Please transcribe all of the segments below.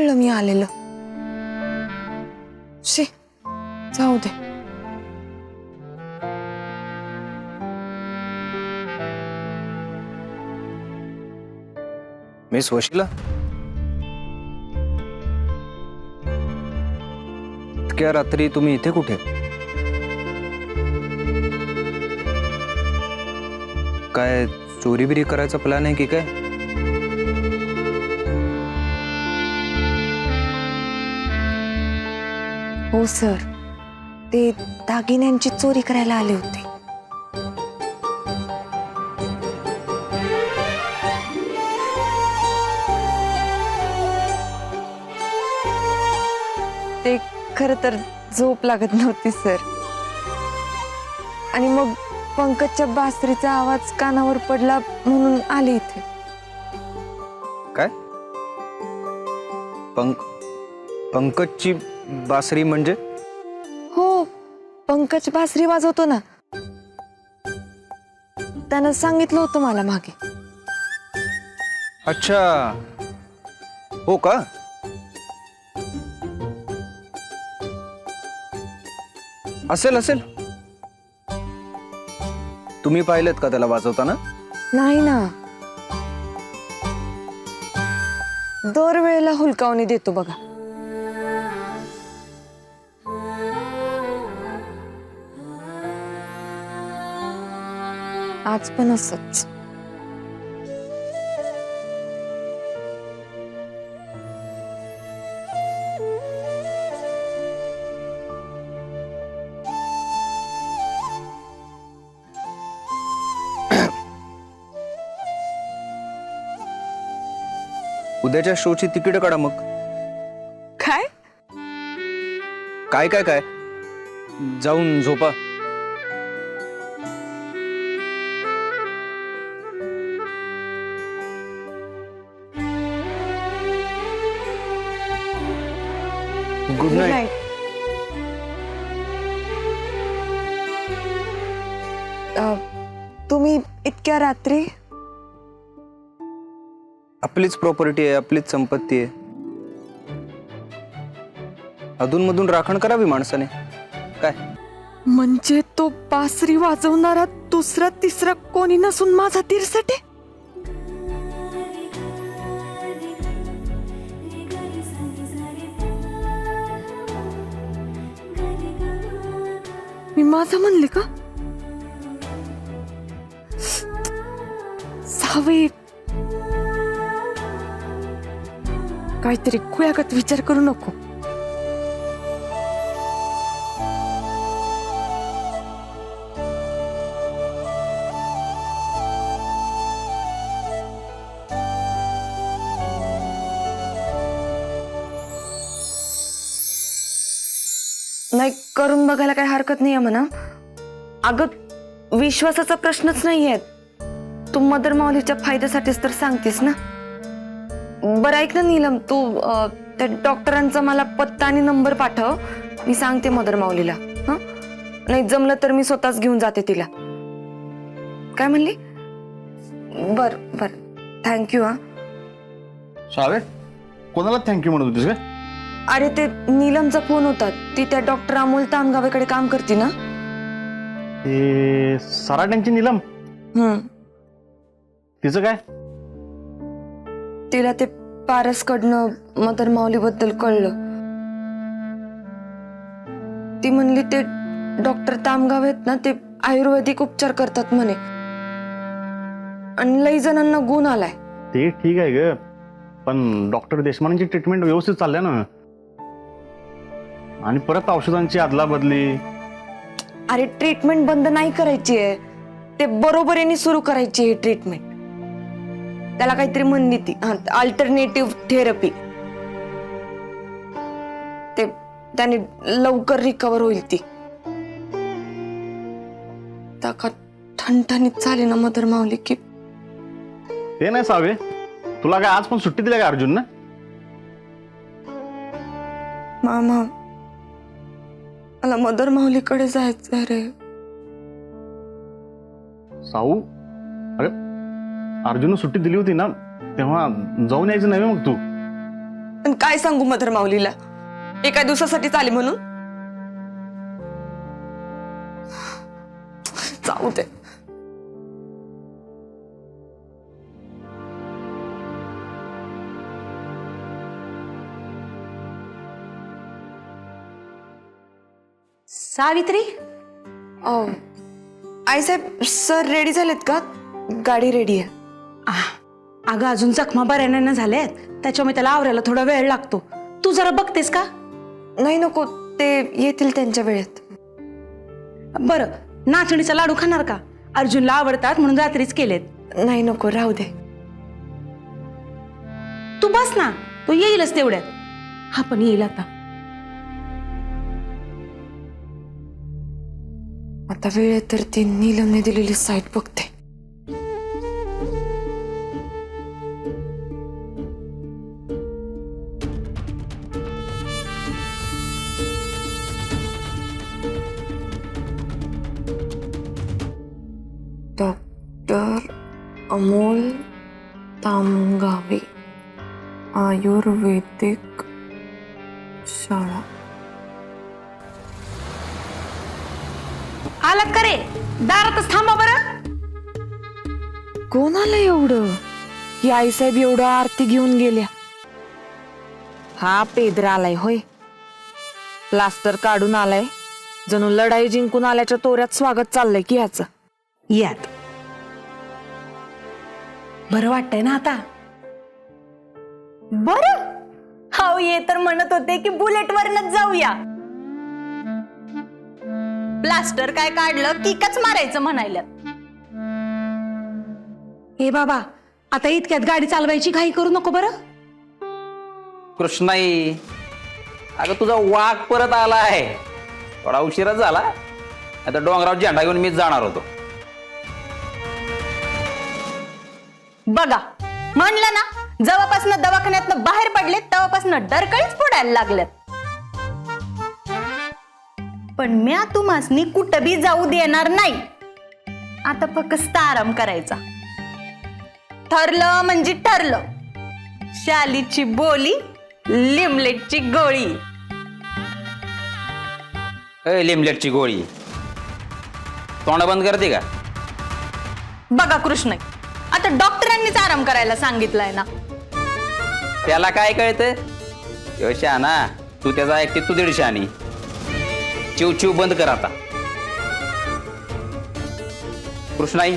कळलं मी आलेलं? शी, जाऊ दे. मिस वशिला, इतक्या रात्री तुम्ही इथे कुठे? काय चोरी बिरी करायचा प्लॅन आहे की काय? हो सर, ते दागिन्यांची चोरी करायला आले होते. ते खरं तर झोप लागत नव्हती सर, आणि मग पंकजच्या बासरीचा आवाज कानावर पडला म्हणून आले इथे. काय? पंकजची बासरी म्हणजे? हो, पंकज बासरी वाजवतो ना, त्यानं सांगितलं होतं मला मागे. अच्छा, हो का? असेल असेल. तुम्ही पाहिलेत का त्याला वाजवताना? नाही ना, दरवेळेला हुलकावणी देतो बघा. आज पण असंच. उद्याच्या शोची तिकीट काढा मग. काय? काय काय काय, जाऊन झोपा. Good night. तुम्ही इतक्या रात्री? आपलीच प्रॉपर्टी आहे, आपलीच संपत्ती आहे. अधूनमधून राखण करावी माणसाने. काय म्हणजे तो बासरी वाजवणारा दुसरा तिसरा कोणी नसून माझा तीरसटे? मी माझा म्हणले का? सावे, काहीतरी खुयागत विचार करू नको. नाही, करून बघायला काही हरकत नाहीये म्हणा. अगं, विश्वासाचा प्रश्नच नाहीये. तू मदर माऊलीच्या फायद्यासाठीच तर सांगतेस ना. बरं ऐक ना नीलम, तू त्या डॉक्टरांचा मला पत्ता आणि नंबर पाठव. मी सांगते मदर माऊलीला. हं, नाही जमलं तर मी स्वतःच घेऊन जाते तिला. काय म्हणली? बर बर, थँक्यू. हा शावे, कोणाला थँक्यू म्हणत होतीस का? अरे, ते नीलमचा फोन होता. ती त्या डॉक्टर अमोल तामगावेकडे काम करते ना. ते सराट्यांची नीलम, तिचं काय? तिला ते पारसकडनं मदर माऊली बद्दल कळलं. ती म्हणली ते डॉक्टर तामगाव आहेत ना, ते आयुर्वेदिक उपचार करतात म्हणे, आणि लई जणांना गुण आलाय. ते ठीक आहे ग, पण डॉक्टर देशमानेची ट्रीटमेंट व्यवस्थित चालल्या ना, आणि परत औषधांची अदला बदली. अरे, ट्रीटमेंट बंद नाही करायची आहे, ते बरोबरीने सुरू करायची आहे ट्रीटमेंट. त्याला काहीतरी म्हणली ती, अल्टरनेटिव्ह थेरपी. ते त्याने लवकर रिकवर होईल ती. का ठणठणीत झाली ना मदर माऊली की. ते नाही सावे, तुला काय आज पण सुट्टी दिली का अर्जुन ना? मामा, मला मदर माऊलीकडे जायचंय रे. साऊ, अरे अर्जुन सुट्टी दिली होती ना, तेव्हा जाऊन यायचं नाही मग तू. आणि काय सांगू मधर माऊलीला, एका दिवसासाठीच आली म्हणून. जाऊ दे. सावित्री, आईसाहेब सर रेडी झालेत का? गाडी रेडी आहे. अगं अजून जखमा बऱ्या नाही झाल्यात, त्याच्यामुळे त्याला आवरायला थोडा वेळ लागतो. तू जरा बघतेस का? नाही नको, ते येतील त्यांच्या वेळेत. बरं, नाचणीचा लाडू खाणार का? अर्जुनला आवडतात म्हणून रात्रीच केलेत. नाही नको, राहू दे. तू बस ना, तो येईलच तेवढ्यात. हा पण येईल आता. आता वेळ आहे तर ती नीलमने दिलेली साईट बघते. डॉक्टर अमोल तामगावे, आयुर्वेदिक शाळा. आलात का रे? दारातच थांबा बरं. कोण आलं एवढं? ही आईसाहेब एवढं आरती घेऊन गेल्या. हा पेदरा आलाय होय. प्लास्टर काढून आलाय, जणू लढाई जिंकून आल्याच्या तोऱ्यात स्वागत चाललंय की ह्याचं. यात बरं वाटतंय ना आता? बरं. हाव, ये तर म्हणत होते की बुलेट वरनच जाऊया. प्लास्टर काय काढलं की कच मारायचं म्हणायला. हे बाबा, आता इतक्यात गाडी चालवायची घाई करू नको बरं. कृष्णाई, अगं तुझा वाघ परत आलाय. थोडा उशिराच झाला. आता डोंगराव झेंडा घेऊन मीच जाणार होतो. बघा, म्हणलं ना, जेव्हापासून दवाखान्यातनं बाहेर पडले तेव्हापासून डरकळीच फोडायला लागल्यात. पण म्या तुम्हासनी कुठं बी जाऊ देणार नाही. आता फक्त आराम करायचा. ठरलं म्हणजे ठरलं. शालीची बोली, लिमलेटची गोळी. लिमलेटची गोळी तोंड बंद करते का? बघा कृष्ण, आता डॉक्टरांनीच आराम करायला सांगितलंय ना. त्याला काय कळतं? शहाणा, तू त्याचा ऐकते, तू दीड शहाणी. चिव चिव बंद कर आता. कृष्णाई,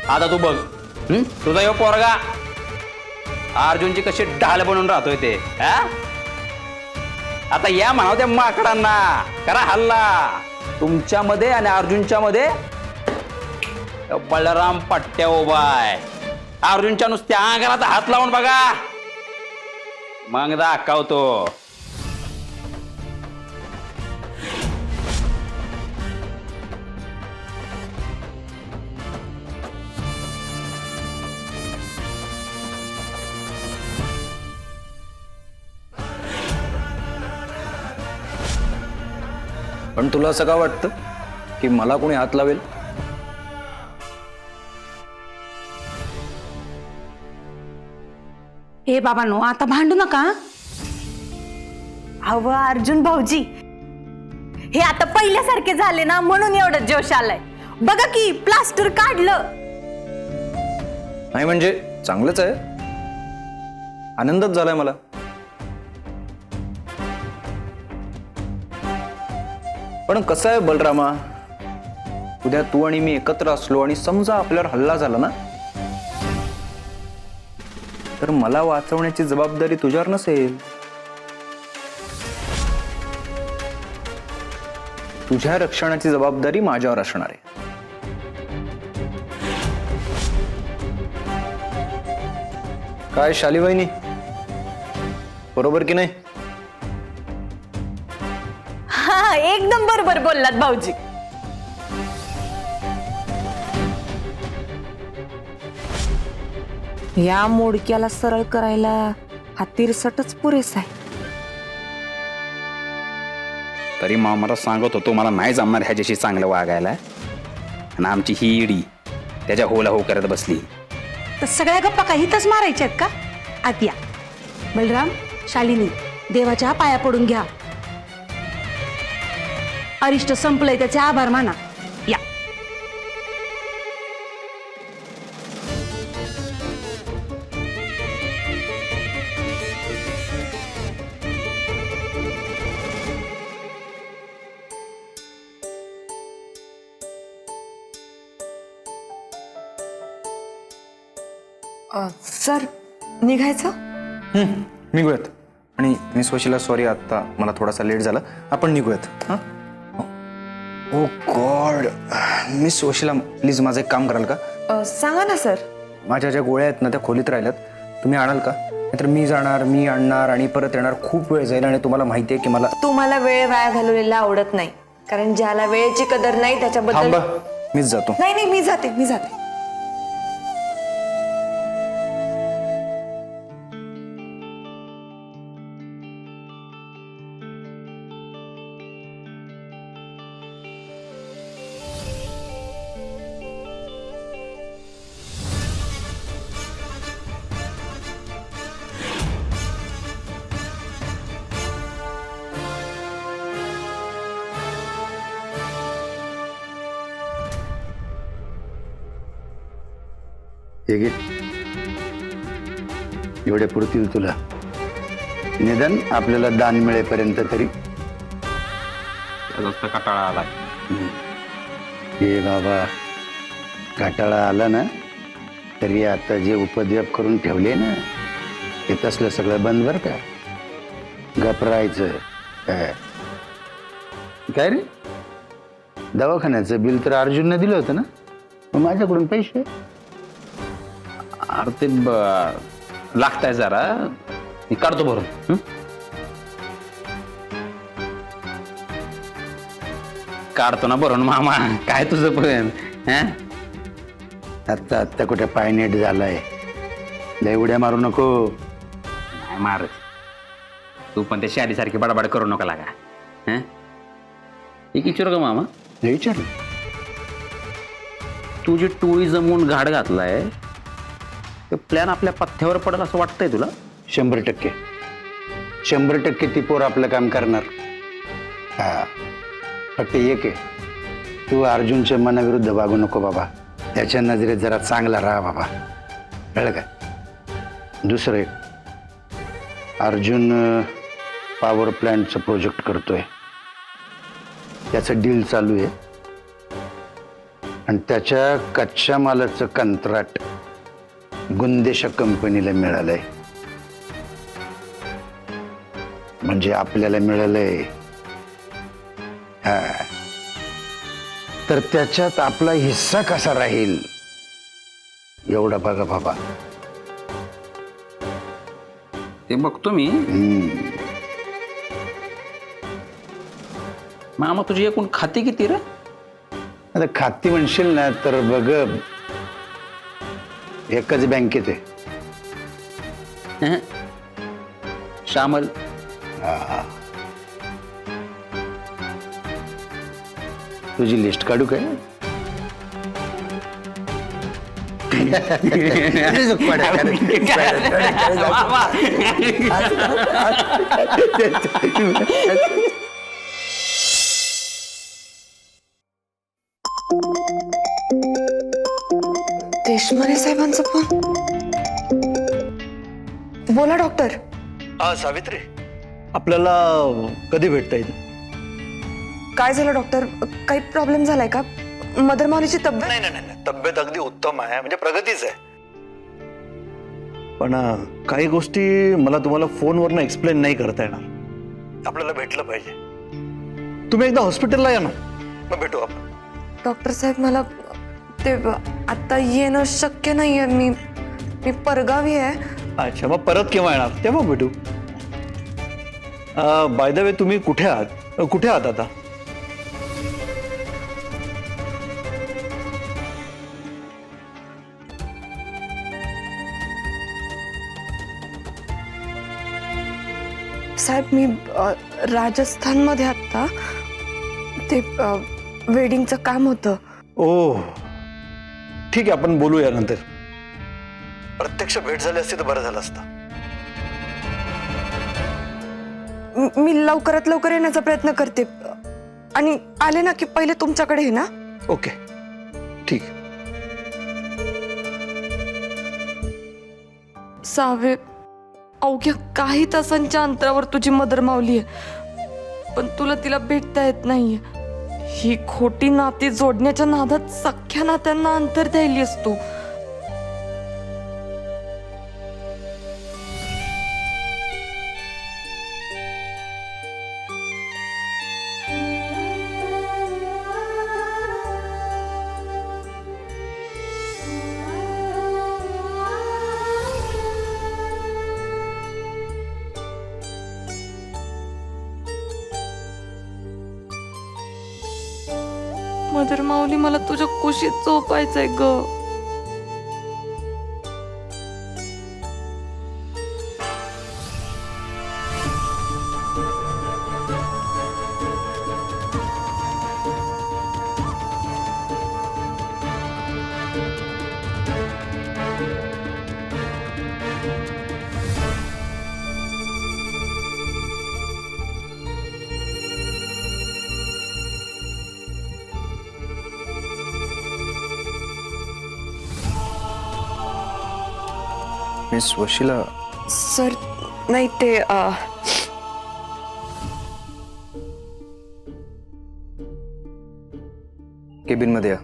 आता तू बघ. तुझा यो पोरगा अर्जुनची कशी ढाल बनून राहतोय ते. आता या म्हणाव त्या माकडांना, करा हल्ला. तुमच्यामध्ये आणि अर्जुनच्या मध्ये बलराम पट्ट्या उभाय. अर्जुनच्या नुसत्या अंगाला हात लावून बघा, मग दाखवतो. पण तुला असं का वाटतं की मला कोणी हात लावेल? हे बाबांनो, आता भांडू नका. अव अर्जुन भाऊजी, हे आता पहिल्यासारखे झाले ना, म्हणून एवढं जोश आलाय. बघा की प्लास्टर काढलं. नाही म्हणजे चांगलंच आहे, आनंदच झालाय मला. पण कसं आहे बलरामा, उद्या तू आणि मी एकत्र असलो आणि समजा आपल्यावर हल्ला झाला ना, तर मला वाचवण्याची जबाबदारी तुझ्यावर नसेल. तुझ्या रक्षणाची जबाबदारी माझ्यावर असणार आहे. काय शाली वहिनी, बरोबर की नाही? हा, एकदम बरोबर बोललात भाऊजी. या मोडक्याला सरळ करायला हा तिरसटच पुरेसा आहे. तरी मला सांगत होतो मला नाही जमणार ह्याच्याशी चांगलं वागायला. आणि आमची ही इडी त्याच्या होला हो करत बसली. तर सगळ्या गप्पा काही इथंच मारायच्या आहेत का? आत या. बलराम, शालिनी, देवाच्या पाया पडून घ्या. अरिष्ट संपलंय, त्याचे आभार माना. या. सर, निघायचं? निघूयात. आणि मिस वशिला, सॉरी आत्ता मला थोडासा लेट झाला, आपण निघूयात. हां. ओ गॉड, मिस वशिला प्लीज माझं एक काम कराल का? सांगा ना सर. माझ्या ज्या गोळ्या आहेत ना त्या खोलीत राहिल्यात, तुम्ही आणाल का? नाहीतर मी जाणार, मी आणणार आणि परत येणार, खूप वेळ जाईल. आणि तुम्हाला माहिती आहे की मला तुम्हाला वेळ वाया घालवलेला आवडत नाही, कारण ज्याला वेळेची कदर नाही त्याच्याबद्दल. थांबा, मीच जातो. नाही, मी जाते. हे घे, एवढे पुरतील तुला. निदान आपल्याला दान मिळेपर्यंत तरी. कटाळा आलाय. हे बाबा, काटाळा आला ना तरी आता जे उपद्व्याप करून ठेवले ना ते तसलं सगळं बंद बरं का. घबरायचं काय रे? दवाखान्याचं बिल तर अर्जुननं दिलं होतं ना, मग माझ्याकडून पैसे? अरे ते लागताय जरा, मी काढतो भरून. काढतो ना भरून मामा, काय तुझं पण. आत्ता आत्ता कुठे पाय नीट झालाय, लय उड्या मारू नको. नाही मारत, तू पण त्या शालीसारखी बडाबड करू नका लागा. एक विचारू का मामा? हे विचारलं. तू जी टोळी जमवून घाट घातलाय ते प्लॅन आपल्या पथ्यावर पडेल असं वाटतंय तुला? 100%. 100% ती पोर आपलं काम करणार. हा, फक्त एक आहे, तू अर्जुनच्या मनाविरुद्ध वागू नको बाबा. त्याच्या नजरेत जरा चांगला राहा बाबा, कळलं का? दुसरं एक, अर्जुन पॉवर प्लॅन्टचं प्रोजेक्ट करतोय, त्याचं डील चालू आहे आणि त्याच्या कच्च्या मालाचं कंत्राट गुंदेशा कंपनीला मिळालंय. म्हणजे आपल्याला मिळालंय. हा, तर त्याच्यात आपला हिस्सा कसा राहील एवढा बघा बाबा. ते बघतो मी. मामा, तुझी एकूण खाती किती रे? आता खाती म्हणशील ना तर बघ, एकच बँकेत आहे. श्यामल. तुझी लिस्ट काढू काय? देशमाने साहेबांचा फोन. बोला डॉक्टर. हा सावित्री, आपल्याला कधी भेटता येईल? काय झालं डॉक्टर? काही प्रॉब्लेम झालाय का? मदर माऊलीची तब्येत? नाही, तब्येत अगदी उत्तम आहे, म्हणजे प्रगतीच आहे. पण काही गोष्टी मला तुम्हाला फोनवरनं एक्सप्लेन नाही करता येणार. आपल्याला भेटलं पाहिजे. तुम्ही एकदा हॉस्पिटलला या ना, मग भेटू आपण. डॉक्टर साहेब, मला ते आता येणं शक्य नाहीये. मी परगावी आहे. अच्छा, मग परत केव्हा येणार? तेव्हा भेटू. बाय द वे, तुम्ही कुठे आहात आता? साहेब, मी राजस्थानमध्ये आता ते वेडिंगचं काम होतं. ओह, ठीक आहे, आपण बोलूया नंतर. प्रत्यक्ष भेट झाली असती तर बरं झालं असतं. मी लवकरात लवकर येण्याचा प्रयत्न करते आणि आले ना की पहिले तुमच्याकडे आहे ना. ओके ठीक. सावे, अवघ्या काही तासांच्या अंतरावर तुझी मदर मावली आहे, पण तुला तिला भेटता येत नाहीये. ही खोटी नाती जोडण्याच्या नादात सख्ख्या नात्यांना अंतर द्यायलीस तू. मदर माऊली, मला तुझ्या कुशीत झोपायचंय ग. मिस वशिला, सर, नाही ते केबिन मध्ये या.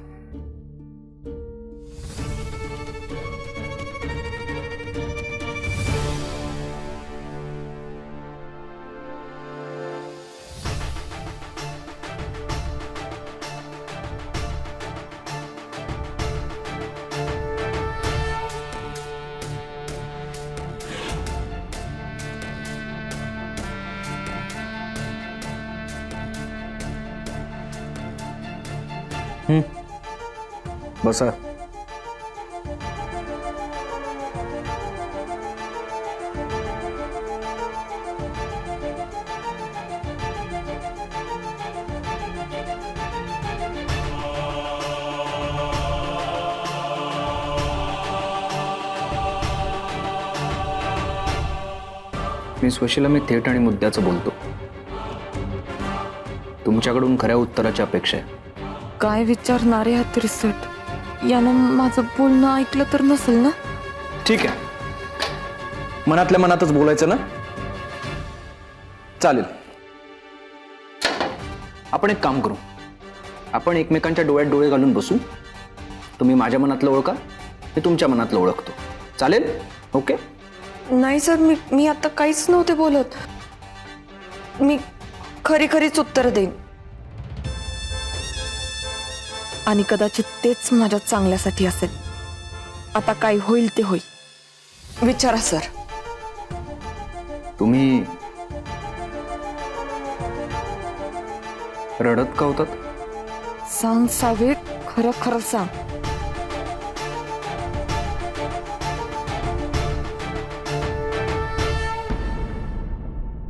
बसा. मिस वशिला, मी थेट आणि मुद्द्याचं बोलतो. तुमच्याकडून खऱ्या उत्तराची अपेक्षा आहे. काय विचारणारे आहात रिसट? यानं माझं बोलणं ऐकलं तर नसेल ना? ठीक आहे, मनातल्या मनातच बोलायचं ना? चालेल. आपण एक काम करू, आपण एकमेकांच्या डोळ्यात डोळे घालून बसू. तुम्ही माझ्या मनातलं ओळखा, मी तुमच्या मनातलं ओळखतो. चालेल? ओके. नाही सर, मी आता काहीच नव्हते बोलत. मी खरीच उत्तर देईन आणि कदाचित तेच माझ्या चांगल्यासाठी असेल. आता काय होईल ते होईल. विचारा सर. तुम्ही रडत का होतात? सांग सावे, खरं खरं सांग.